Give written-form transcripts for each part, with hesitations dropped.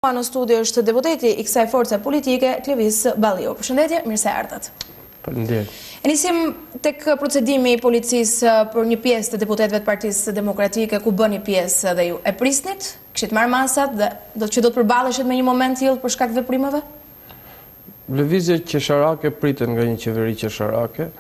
Në studio është deputeti I kësaj force politike, Klevis Balliu. Përshëndetje, mirë se erdhët. Faleminderit. Nisim tek procedimi I policisë për një pjesë të deputetëve të Partisë Demokratike, ku bëni pjesë dhe ju. E prisnit, kishit marrë masat dhe do të përballeshet me një moment tillë për shkak të veprimeve? Lëvizje qesharake priten nga një qeveri qesharake,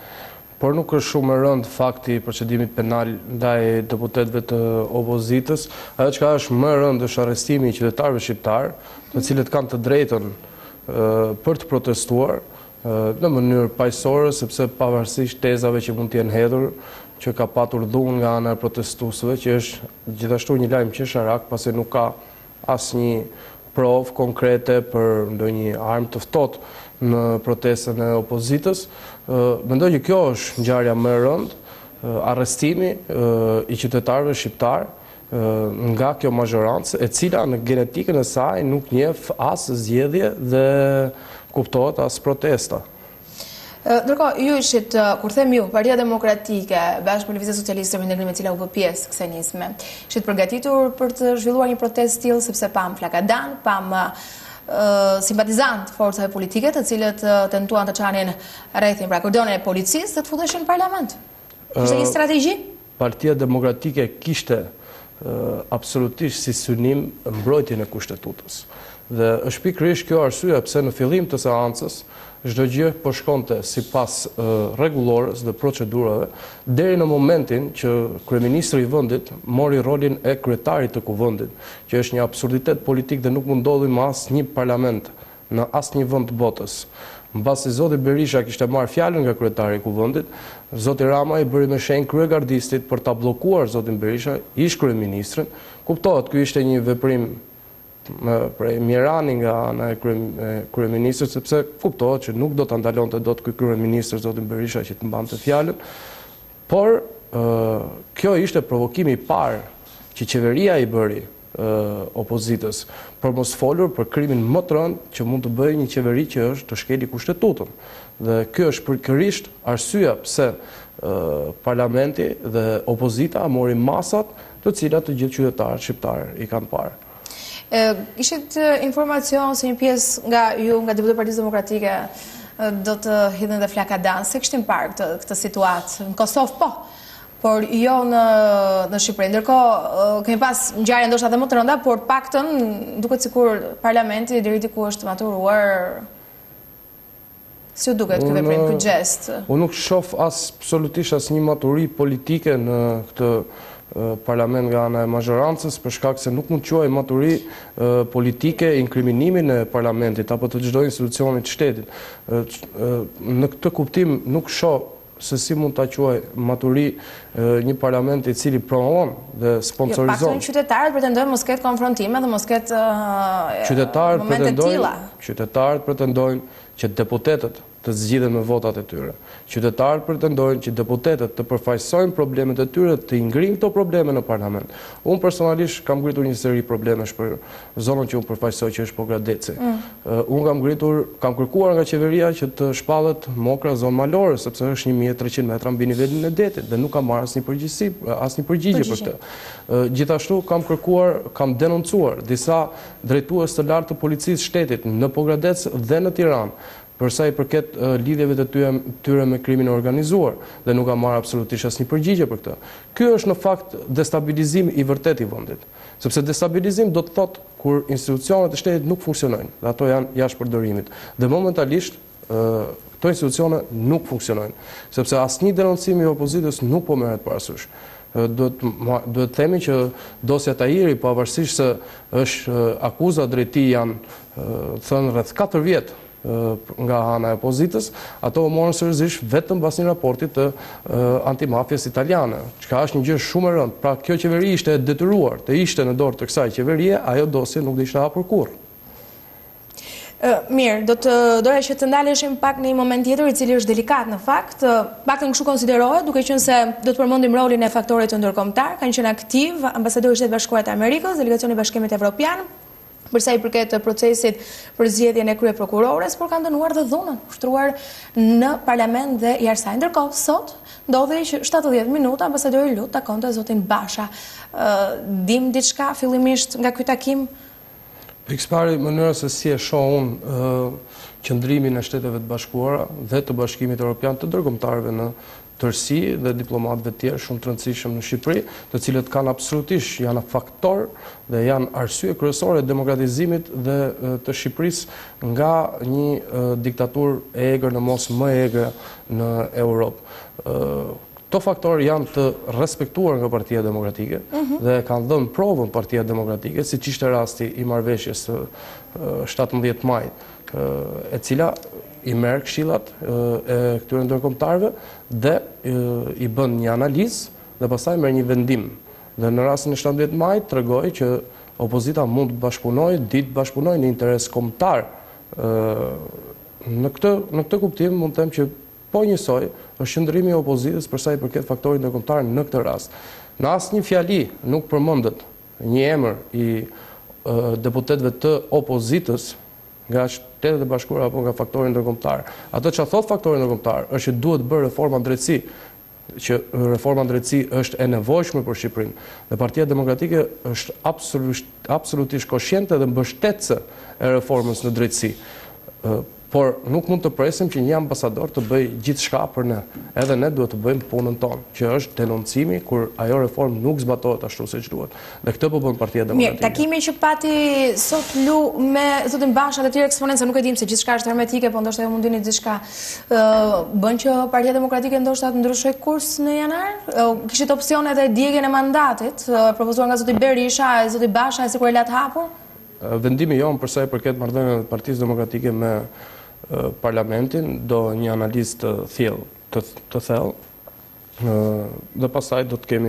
por nuk është shumë e rëndë fakti I procedimit penal ndaj deputetëve të opozitës. Ajo çka është më e rëndë është arrestimi I qytetarëve shqiptar, të cilët kanë të drejtën për të protestuar në mënyrë paqësore, sepse pavarësisht tezave që mund të jenë hedhur, që ka patur dhunë nga ana e protestuesve, që është gjithashtu një lajm qesharak, pasi nuk ka asnjë provë konkrete për ndonjë armë të ftohtë në protestën e opozitës. Mendoj që kjo është ngjarja më e rëndë, arrestimi I qytetarëve shqiptar nga kjo mazhorancë, e cila në genetikën e saj nuk njeh as zgjedhje dhe kuptohet as protesta. Ndërkohë, ju ishit, kur them ju, Partia Demokratike, bashkë me Lëvizjen Socialiste për Integrim, e cila u bë pjesë kësaj nisme, ishit përgatitur për të zhvilluar një protestë tillë, sepse pam flakadan, pam simpatizant forcave politike të cilët tentuan të çanin rrethin pra kordonin e policisë dhe të futeshin në parlament. Ishte një strategji? Partia Demokratike kishte absolutisht si synim mbrojtjen e Kushtetutës. Dhe është pikërisht kjo arsye pse në fillim të seancës çdo gjë po shkonte sipas rregullores dhe procedurave deri në momentin që kryeministri I vendit mori rolin e kryetarit të kuvendit, që është një absurditet politik dhe nuk mund ndodhi në asnjë parlament në asnjë vend të botës. Mbasi zoti Berisha kishte marrë fjalën nga kryetari I kuvendit, zoti Rama I bëri me shenjë kryegardistit për ta bllokuar zotin Berisha, ish kryeministrin. Kuptohet, ky ishte një veprim prej mjerani nga ana e kryeministrit, sepse kuptohet që nuk do ta ndalonte dot ky kryeministër zotin Berisha që të mbante fjalën. Por kjo ishte provokimi I parë që qeveria I bëri opozitës për mos folur për krimin më të rëndë që mund të bëjë një qeveri që është të shkeli Kushtetutën. Dhe ky është pikërisht arsyeja pse parlamenti dhe opozita mori masat të cilat të gjithë qytetarët shqiptarë I kanë parë. Ishit informacion se një pjesë nga ju, nga deputetët e Partisë Demokratike, do të hidhen dhe flakadan, se kishtin parë këtë situatë në Kosovë, po, por jo në Shqipëri. Ndërkohë, kemi pas ngjarje ndoshta edhe më të rënda, por paktën duket sikur parlamenti deri diku është maturuar. Si u duket ky veprim, ky gest? Unë nuk shoh absolutisht asnjë maturi politike në këtë parlament nga ana e mazhorancës, për shkak se nuk mund të quajë maturi politike inkriminimin e parlamentit apo të çdo institucioni të shtetit. Në këtë kuptim nuk shoh se si mund ta quaj maturi një parlament I cili promovon dhe sponsorizon. Paktën qytetarët pretendojnë mos ketë konfrontime dhe mos ketë momente të tilla. Qytetarët pretendojnë që deputetët të zgjidhen me votat e tyre. Qytetarët pretendojnë që deputetët të përfaqësojnë problemet e tyre, të ngrinë këto probleme në parlament. Unë personalisht kam ngritur një seri problemesh për zonën që unë përfaqësoj, që është Pogradeci. Unë kam kërkuar nga qeveria që të shpallet Mokra zonë malore, sepse është 1300 metra mbi nivelin e detit dhe nuk kam marrë asnjë përgjigje për këtë. Gjithashtu kam denoncuar disa drejtues të lartë të policisë shtetit në Pogradec dhe në Tiranë, përsa I përket lidhjeve të tyre me krimin e organizuar, dhe nuk ka marrë absolutisht asnjë përgjigje për këtë. Ky është në fakt destabilizim I vërtet I vendit, sepse destabilizim do të thotë kur institucionet e shtetit nuk funksionojnë, dhe ato janë jashtë përdorimit. Dhe momentalisht këto institucione nuk funksionojnë, sepse asnjë denoncim I opozitës nuk po merret parasysh. Duhet themi që dosja Tahiri, pavarësisht se është akuza drejt tij janë thënë rreth 4 vjet nga ana e opozitës, ato u morën seriozisht vetëm pas një raporti të antimafjes italiane, çka është një gjë shumë e rëndë. Pra kjo qeveri ishte e detyruar të ishte në dorë të kësaj qeverie, ajo dosje nuk do ishte hapur kurrë. Mirë, doja që të ndaleshim pak në një moment tjetër I cili është delikat në fakt, paktën kështu konsiderohet, duke qenë se do të përmendim rolin e faktorit të ndërkombëtar, kanë qenë aktiv ambasadori I Shtetit Bashkuar të Amerikës, delegacioni I Bashkimit Evropian, përsa I përket procesit për zgjedhjen e kryeprokurores, por kanë dënuar dhe dhunën, ushtruar në parlament dhe jashtë saj. Ndërkohë, sot ndodhi që 70 minuta ambasadori Lut takonte zotin Basha. Dim diçka fillimisht nga ky takim? Pikëspari, mënyra se si e shoh unë qëndrimin e Shteteve të Bashkuara dhe të Bashkimit Evropian të ndërkombëtarëve në tërësi dhe diplomatëve tjerë shumë të rëndësishëm në Shqipëri, të cilët janë absolutisht janë faktor dhe janë arsye kryesore e demokratizimit dhe të Shqipërisë nga një diktaturë e egër në mos më e egër në Europë. Këto faktorë janë të respektuar nga Partia Demokratike dhe kanë dhënë provën Partia Demokratike, siç ishte rasti i marrëveshjes së 17 majit, e cila i merr këshillat e këtyre ndërkombëtarëve dhe i bën një analizë dhe pastaj merr një vendim. Dhe në rastin e 17 majit tregoi që opozita mund të bashkëpunojë, ditë bashkëpunojë në interes kombëtar. Në këtë kuptim mund të them që po njësoj është qëndrimi i opozitës për sa i përket faktorit ndërkombëtar në këtë rast. Në asnjë fjali nuk përmendet një emër i deputetëve të opozitës nga Shtetet e Bashkuara apo nga faktori ndërkombëtar. Ato që thot faktori ndërkombëtar është që duhet bërë reforma drejtësi, që reforma drejtësi është e nevojshme për Shqipërinë. Dhe Partia Demokratike është absolutisht koshjente dhe mbështetëse e reformës në drejtësi. Por nuk mund të presim që një ambasador të bëj gjithçka për ne. Edhe ne duhet të bëjmë punën tonë, që është denoncimi kur ajo reformë nuk zbatohet ashtu siç duhet. Dhe këtë po bën Partia Demokratike. Mirë, takimi që pati sot Lu me zotin Basha dhe të tjerë eksponentë, nuk e dim se gjithçka është hermetike, po ndoshta ju mundini diçka bën që Partia Demokratike ndoshta të ndryshoj kurs në janar? Kishit opsione dhe djegjen e mandatit, propozuar nga zoti Berisha e zoti Basha, sikur e la të hapur? Vendimi jon për sa i përket marrëdhënieve të Partisë Demokratike me Parlamentin do një analizë të thellë, të thellë, dhe pastaj do të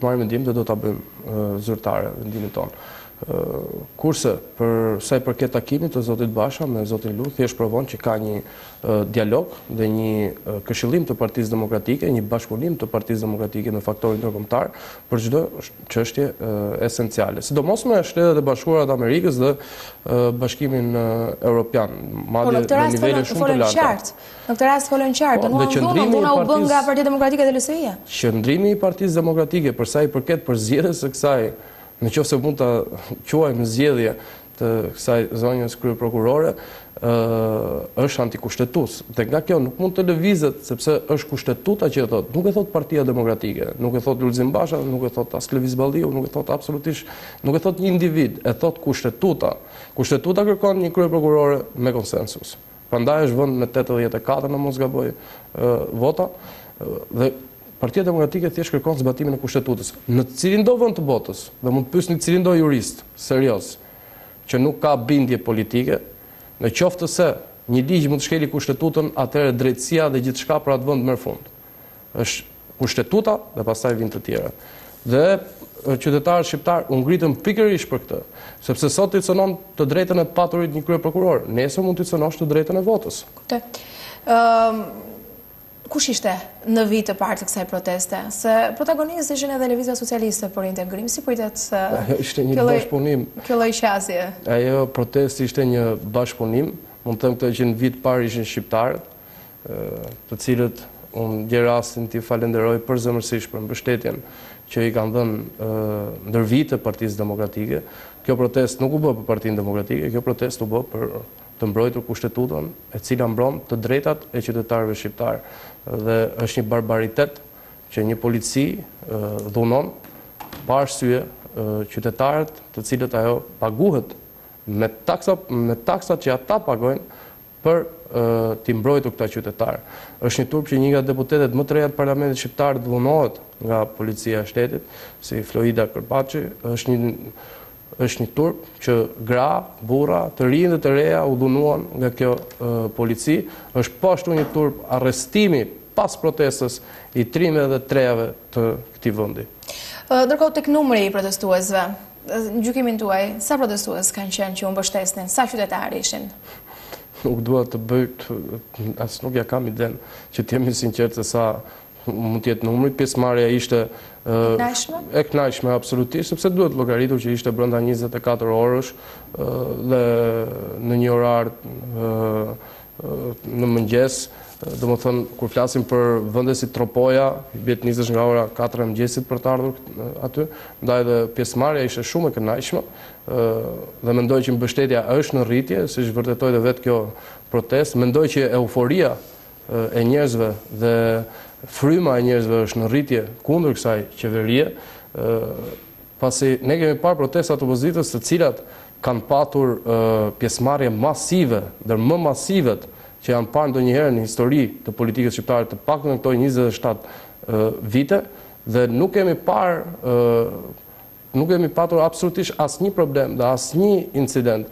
marrim mendim dhe do ta bëjmë zyrtare vendimin tonë. Kurse për sa i përket takimit të zotit Basha me zotin Lu, thjesht provon që ka një dialog dhe një këshillim të Partisë Demokratike, një bashkëpunim të Partisë Demokratike me faktorin ndërkombëtar për çdo çështje esenciale. Sidomos me Shtetet e Bashkuara të Amerikës dhe Bashkimin Evropian, madje në nivele shumë të larta. Në këtë rast folën qartë, dhuna u bën nga Partia Demokratike dhe LSI-ja. Qëndrimi i Partisë Demokratike për sa i përket përzgjedhjes së kësaj, nëse mund ta quajmë zgjedhje të kësaj zonjës kryeprokurore, është antikushtetues. Dhe nga kjo nuk mund të lëvizet sepse është kushtetuta që e thot. Nuk e thot Partia Demokratike, nuk e thot Lulzim Basha, nuk e thot as Klevis Balliu, nuk e thot absolutisht, nuk e thot një individ, e thot kushtetuta. Kushtetuta kërkon një kryeprokurore me konsensus. Prandaj është vënë me 84 në mos gaboj vota dhe Partia Demokratike thjesht kërkon zbatimin e Kushtetutës. Në cilin do vend të botës, dhe mund të pyesni cilin do jurist serioz që nuk ka bindje politike, në qoftë se një ligj mund të shkeli Kushtetutën, atëherë drejtësia dhe gjithçka për atë vend merr fund. Është Kushtetuta dhe pastaj vijnë të tjera. Dhe qytetarët shqiptar u ngritën pikërisht për këtë, sepse sot i cënon të drejtën e paturit një kryeprokuror, nesër mund të cënosh të drejtën e votës. Kush ishte në vit të parë të kësaj proteste? Se protagonistë ishin edhe Lëvizja Socialiste për integrim. Si pritet ishte një bashkëpunim. Kjo lloj qasje? Ajo protestë ishte një bashkëpunim. Mund të them këtë që në vit parë ishin shqiptarët, të cilët unë gjej rastin t'i falenderoj përzemërsisht për mbështetjen që i kanë dhënë ndër vite Partisë Demokratike. Kjo protestë nuk u bë për Partinë Demokratike, kjo protestë u bë për të mbrojtur Kushtetutën, e cila mbron të drejtat e qytetarëve shqiptar. Dhe është një barbaritet që një polici dhunon pa arsye qytetarët, të cilët ajo paguhet me taksat që ata pagojnë për t'i mbrojtur këta qytetarë. Është një turp që një nga deputetet më të reja të Parlamentit shqiptar dhunohet nga Policia e shtetit, si Florida Kërpaçi, është një turp që gra, burra, të rinj dhe të reja u dhunuan nga kjo polici. Është po ashtu një turp arrestimi pas protestës i 3 dhe 3 të këtij vendi. Ndërkohë tek numri i protestuesve, në gjykimin tuaj, sa protestues kanë qenë që u mbështesnin? Sa qytetarë ishin? Nuk dua të bëj, as nuk ja kam iden që të jemi sinqert se sa mund të jetë numri. Pjesëmarrja ishte e kënaqshme absolutisht, sepse duhet llogaritur që ishte brenda 24 orësh dhe në një orar në mëngjes Domethënë, kur flasim për vende si Tropoja, bie të nisesh nga ora 4 e mëngjesit për të ardhur aty, ndaj dhe pjesëmarrja ishte shumë e kënaqshme, dhe mendoj që mbështetja është në rritje, siç vërtetoi edhe vetë kjo protestë. Mendoj që euforia e njerëzve dhe fryma e njerëzve është në rritje kundër kësaj qeverie, pasi ne kemi parë protestat opozitës të cilat kanë patur pjesëmarrje masive, ndër më masivet që janë parë ndonjëherë në histori të politikës shqiptare, të paktën në këto 27 vite, dhe nuk kemi patur absolutisht asnjë problem dhe asnjë incident.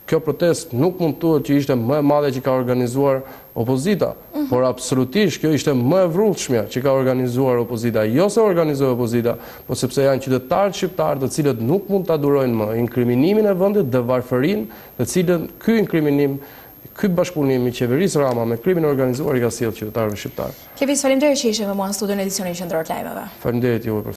Kjo protestë nuk mund të thuhet që ishte më e madhe që ka organizuar opozita, por absolutisht kjo ishte më e vrullshmja që ka organizuar opozita. Jo se organizoi opozita, por sepse janë qytetarët shqiptarë të cilët nuk mund ta durojnë më inkriminimin e vendit dhe varfërinë, të cilën ky bashkëpunim i qeverisë Rama me krimin organizuar i ka sjellë qytetarëve shqiptarë. Klevis, faleminderit që ishe me mua në studion edicionin qendror të lajmeve. Faleminderit juve për